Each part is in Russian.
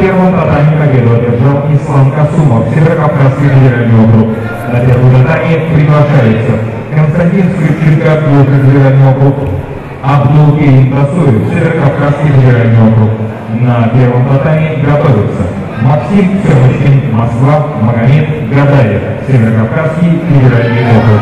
первом татами победу одержал Ислам Касумов, Северокавказский федеральный округ. На первом татами приглашается Константин Скрипченко, Белгородский федеральный округ, Абдулкерим Тасуев, Северокавказский федеральный округ. На первом татами готовится Максим Семочкин, Москва, Магомед Гадаев, Северокавказский федеральный округ.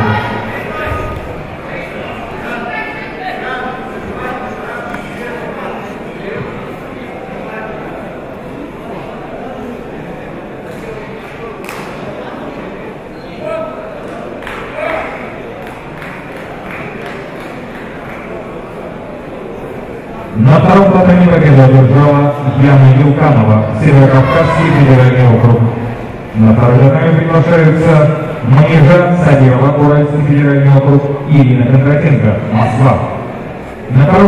На втором татами победу одержала Яна Юлканова, Северокавказский федеральный округ. На втором татами приглашаются Манежа Садирова, Уральский федеральный округ, и Ирина Кондратенко, Москва. На втором